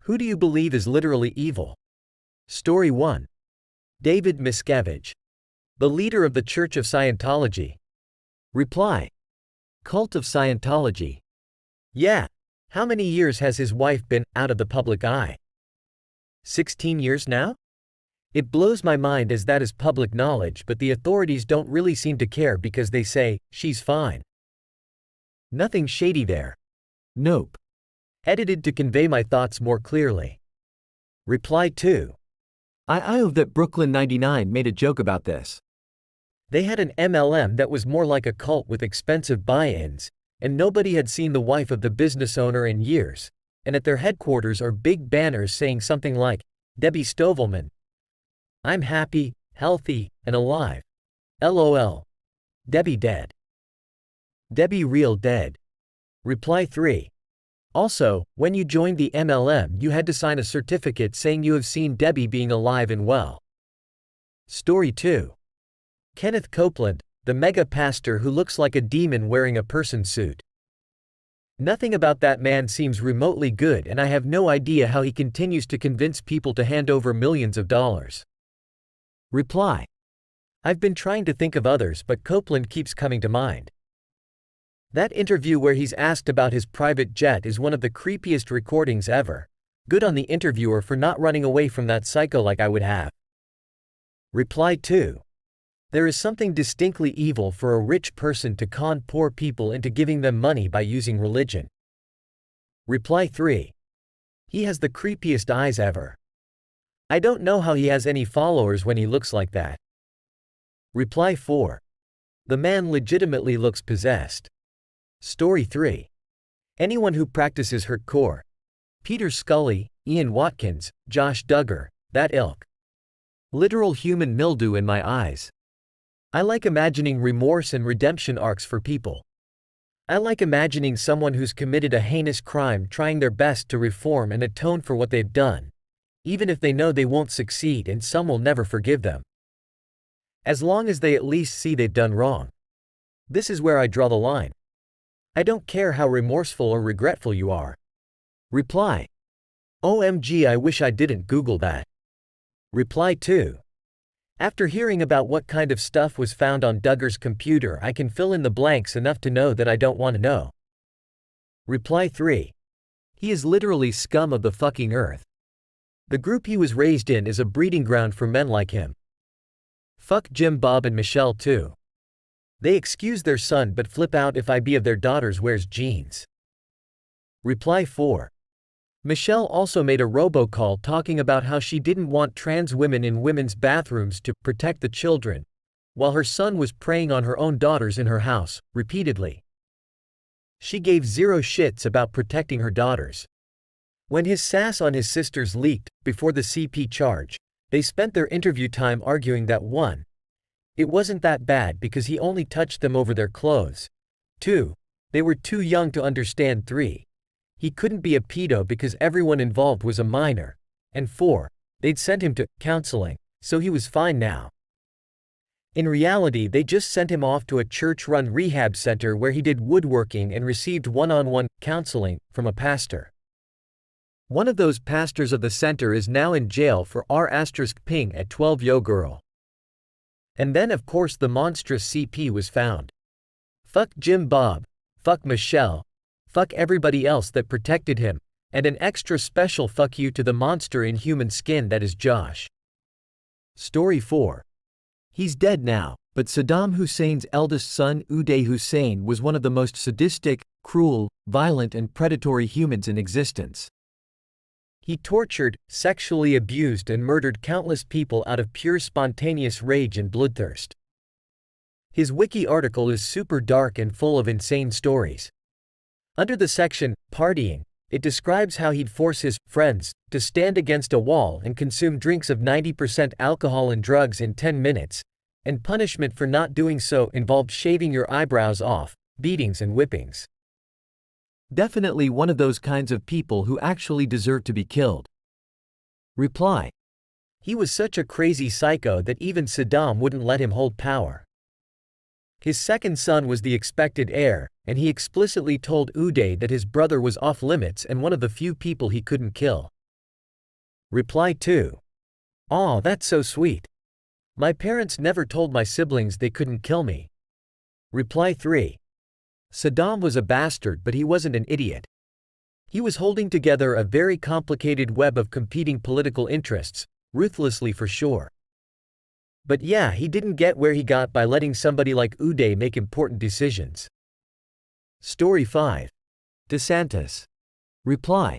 Who do you believe is literally evil? Story 1. David Miscavige, the leader of the Church of Scientology. Reply. Cult of Scientology. Yeah. How many years has his wife been out of the public eye? 16 years now? It blows my mind as that is public knowledge, but the authorities don't really seem to care because they say, she's fine. Nothing shady there. Nope. Edited to convey my thoughts more clearly. Reply 2. I hope that Brooklyn 99 made a joke about this. They had an MLM that was more like a cult with expensive buy-ins, and nobody had seen the wife of the business owner in years, and at their headquarters are big banners saying something like, Debbie Stovelman. I'm happy, healthy, and alive. LOL. Debbie dead. Debbie real dead. Reply 3. Also, when you joined the MLM you had to sign a certificate saying you have seen Debbie being alive and well. Story 2. Kenneth Copeland, the mega pastor who looks like a demon wearing a person suit. Nothing about that man seems remotely good, and I have no idea how he continues to convince people to hand over millions of dollars. Reply. I've been trying to think of others, but Copeland keeps coming to mind. That interview where he's asked about his private jet is one of the creepiest recordings ever. Good on the interviewer for not running away from that psycho like I would have. Reply 2. There is something distinctly evil for a rich person to con poor people into giving them money by using religion. Reply 3. He has the creepiest eyes ever. I don't know how he has any followers when he looks like that. Reply 4. The man legitimately looks possessed. Story 3. Anyone who practices hardcore. Peter Scully, Ian Watkins, Josh Duggar, that ilk. Literal human mildew in my eyes. I like imagining remorse and redemption arcs for people. I like imagining someone who's committed a heinous crime trying their best to reform and atone for what they've done, even if they know they won't succeed and some will never forgive them. As long as they at least see they've done wrong. This is where I draw the line. I don't care how remorseful or regretful you are. Reply. OMG, I wish I didn't Google that. Reply 2. After hearing about what kind of stuff was found on Duggar's computer, I can fill in the blanks enough to know that I don't want to know. Reply 3. He is literally scum of the fucking earth. The group he was raised in is a breeding ground for men like him. Fuck Jim Bob and Michelle too. They excuse their son but flip out if IB of their daughters wears jeans. Reply 4. Michelle also made a robocall talking about how she didn't want trans women in women's bathrooms to protect the children, while her son was preying on her own daughters in her house, repeatedly. She gave zero shits about protecting her daughters. When his sass on his sisters leaked, before the CP charge, they spent their interview time arguing that 1. It wasn't that bad because he only touched them over their clothes. 2. They were too young to understand. 3. He couldn't be a pedo because everyone involved was a minor. And 4. They'd sent him to counseling, so he was fine now. In reality, they just sent him off to a church-run rehab center where he did woodworking and received one-on-one counseling from a pastor. One of those pastors of the center is now in jail for R**ping at 12 yo girl. And then of course the monstrous CP was found. Fuck Jim Bob, fuck Michelle, fuck everybody else that protected him, and an extra special fuck you to the monster in human skin that is Josh. Story 4. He's dead now, but Saddam Hussein's eldest son Uday Hussein was one of the most sadistic, cruel, violent and predatory humans in existence. He tortured, sexually abused and murdered countless people out of pure spontaneous rage and bloodthirst. His wiki article is super dark and full of insane stories. Under the section, Partying, it describes how he'd force his friends to stand against a wall and consume drinks of 90% alcohol and drugs in 10 minutes, and punishment for not doing so involved shaving your eyebrows off, beatings and whippings. Definitely one of those kinds of people who actually deserve to be killed. Reply. He was such a crazy psycho that even Saddam wouldn't let him hold power. His second son was the expected heir, and he explicitly told Uday that his brother was off limits and one of the few people he couldn't kill. Reply 2. Aw, that's so sweet. My parents never told my siblings they couldn't kill me. Reply 3. Saddam was a bastard, but he wasn't an idiot. He was holding together a very complicated web of competing political interests, ruthlessly for sure. But yeah, he didn't get where he got by letting somebody like Uday make important decisions. Story 5. DeSantis. Reply.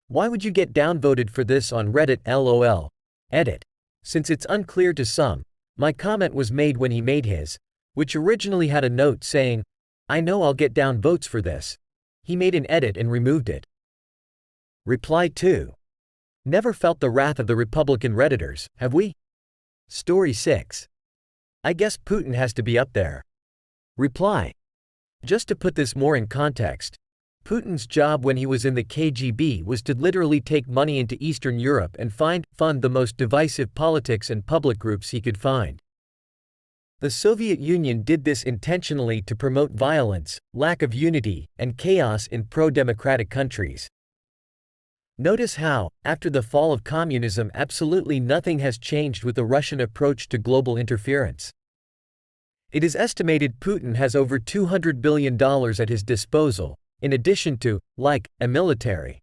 Why would you get downvoted for this on Reddit? LOL. Edit. Since it's unclear to some, my comment was made when he made his, which originally had a note saying, I know I'll get down votes for this. He made an edit and removed it. Reply 2. Never felt the wrath of the Republican Redditors, have we? Story 6. I guess Putin has to be up there. Reply. Just to put this more in context, Putin's job when he was in the KGB was to literally take money into Eastern Europe and fund the most divisive politics and public groups he could find. The Soviet Union did this intentionally to promote violence, lack of unity, and chaos in pro-democratic countries. Notice how, after the fall of communism, absolutely nothing has changed with the Russian approach to global interference. It is estimated Putin has over $200 billion at his disposal, in addition to, a military.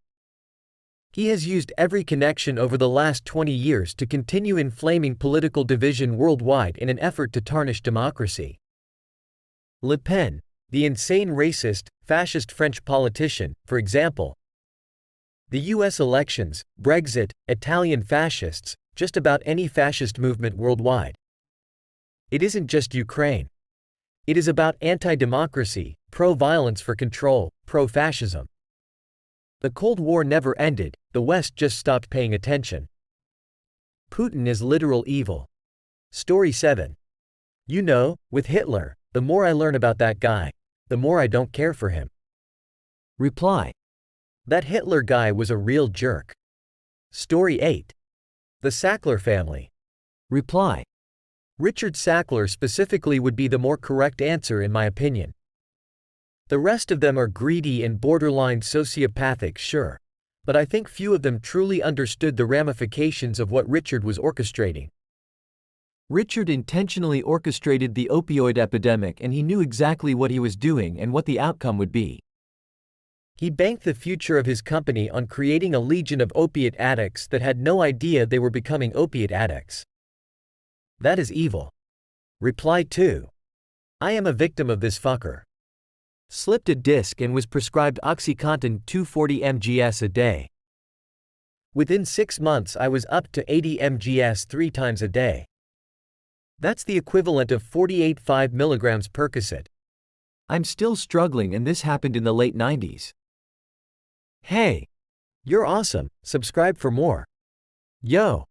He has used every connection over the last 20 years to continue inflaming political division worldwide in an effort to tarnish democracy. Le Pen, the insane racist, fascist French politician, for example. The US elections, Brexit, Italian fascists, just about any fascist movement worldwide. It isn't just Ukraine. It is about anti-democracy, pro-violence for control, pro-fascism. The Cold War never ended, the West just stopped paying attention. Putin is literal evil. Story 7. You know, with Hitler, the more I learn about that guy, the more I don't care for him. Reply. That Hitler guy was a real jerk. Story 8. The Sackler family. Reply. Richard Sackler specifically would be the more correct answer in my opinion. The rest of them are greedy and borderline sociopathic, sure, but I think few of them truly understood the ramifications of what Richard was orchestrating. Richard intentionally orchestrated the opioid epidemic, and he knew exactly what he was doing and what the outcome would be. He banked the future of his company on creating a legion of opiate addicts that had no idea they were becoming opiate addicts. That is evil. Reply 2. I am a victim of this fucker. Slipped a disc and was prescribed OxyContin 240 mgs a day. Within 6 months I was up to 80 mgs 3 times a day. That's the equivalent of 48.5 mg Percocet. I'm still struggling, and this happened in the late 90s. Hey! You're awesome, subscribe for more. Yo!